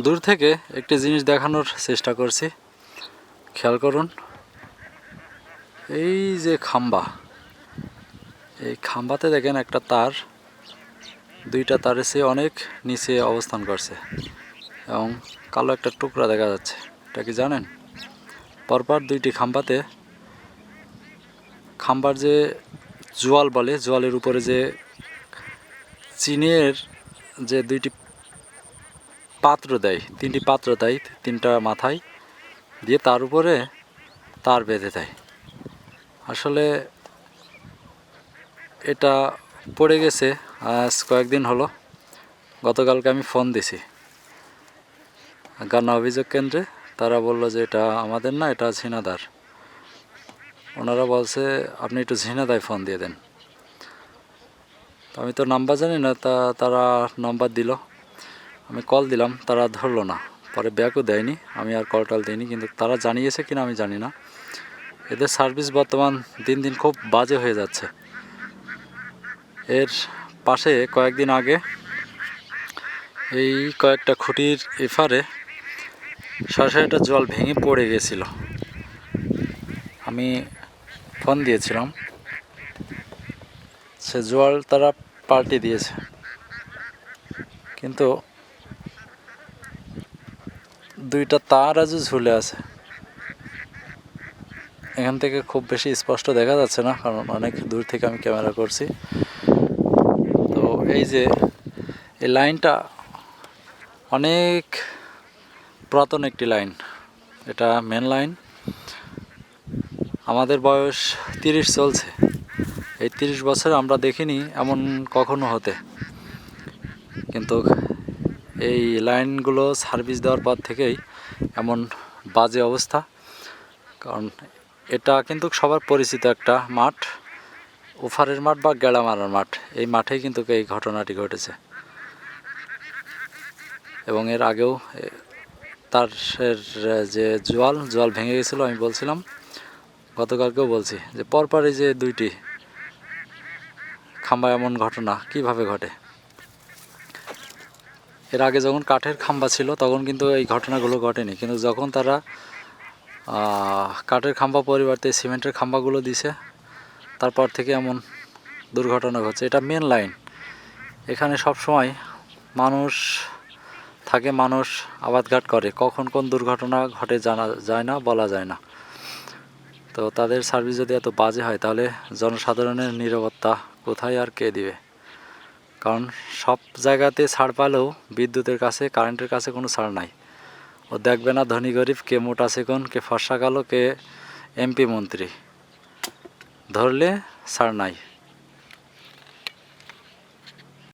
দূর থেকে একটি জিনিস দেখানোর চেষ্টা করছি, খেয়াল করুন। এই যে খাম্বা, এই খাম্বাতে দেখেন একটা তার, দুইটা তারের চেয়ে অনেক নিচে অবস্থান করছে এবং কালো একটা টুকরা দেখা যাচ্ছে। এটা কি জানেন? পরপর দুইটি খাম্বাতে, খাম্বার যে জোয়াল বলে, জোয়ালের উপরে যে চিনের যে দুইটি পাত্র দেয়, তিনটি পাত্র দেয়, তিনটা মাথায় দিয়ে তার উপরে তার বেঁধে দেয়। আসলে এটা পড়ে গেছে আজ কয়েকদিন হলো। গতকালকে আমি ফোন দিছি গান্না অভিযোগ কেন্দ্রে, তারা বলল যে এটা আমাদের না, এটা ঝিনাদার। ওনারা বলছে আপনি একটু ঝিনাদায় ফোন দিয়ে দেন। আমি তো নাম্বার জানি না, তারা নাম্বার দিল, আমি কল দিলাম, তারা ধরলো না, পরে ব্যাকও দেয়নি, আমি আর কল টল দিইনি। কিন্তু তারা জানিয়েছে কিনা আমি জানি না। এদের সার্ভিস বর্তমান দিন দিন খুব বাজে হয়ে যাচ্ছে। এর পাশে কয়েকদিন আগে এই কয়েকটা খুঁটির এপারে সরাসরি একটা জল ভেঙে পড়ে গেছিল। আমি ফোন দিয়েছিলাম, সে জল তারা পাল্টে দিয়েছে, কিন্তু দুইটা তার আজও ঝুলে আছে। এখান থেকে খুব বেশি স্পষ্ট দেখা যাচ্ছে না, কারণ অনেক দূর থেকে আমি ক্যামেরা করছি। তো এই যে এই লাইনটা অনেক পুরাতন একটি লাইন, এটা মেন লাইন। আমাদের বয়স 30 চলছে, এই 30 বছর আমরা দেখিনি এমন কখনো হতে। কিন্তু এই লাইনগুলো সার্ভিস দেওয়ার পর থেকেই এমন বাজে অবস্থা। কারণ এটা কিন্তু সবার পরিচিত একটা মাঠ, ওফারের মাঠ বা গেড়া মারার মাঠ। এই মাঠেই কিন্তু এই ঘটনাটি ঘটেছে এবং এর আগেও তার যে জোয়াল ভেঙে গেছিলো। আমি বলছিলাম, গতকালকেও বলছি যে পরপর এই যে দুইটি খাম্বা, এমন ঘটনা কিভাবে ঘটে। এর আগে যখন কাঠের খাম্বা ছিল তখন কিন্তু এই ঘটনাগুলো ঘটেনি, কিন্তু যখন তারা কাঠের খাম্বা পরিবর্তে সিমেন্টের খাম্বাগুলো দিছে, তারপর থেকে এমন দুর্ঘটনা ঘটছে। এটা মেন লাইন, এখানে সব সময় মানুষ থাকে, মানুষ আবাদঘাট করে, কখন কোন দুর্ঘটনা ঘটে জানা যায় না, বলা যায় না। তো তাদের সার্ভিস যদি এত বাজে হয়, তাহলে জনসাধারণের নিরাপত্তা কোথায় আর কে দিবে? কারণ সব জায়গাতে ছাড় পালেও বিদ্যুতের কাছে, কারেন্টের কাছে কোনো ছাড় নাই। ও দেখবে না ধনী গরিব, কে মোটা চিকন, কে ফর্সা কালো, কে এমপি মন্ত্রী, ধরলে ছাড় নাই।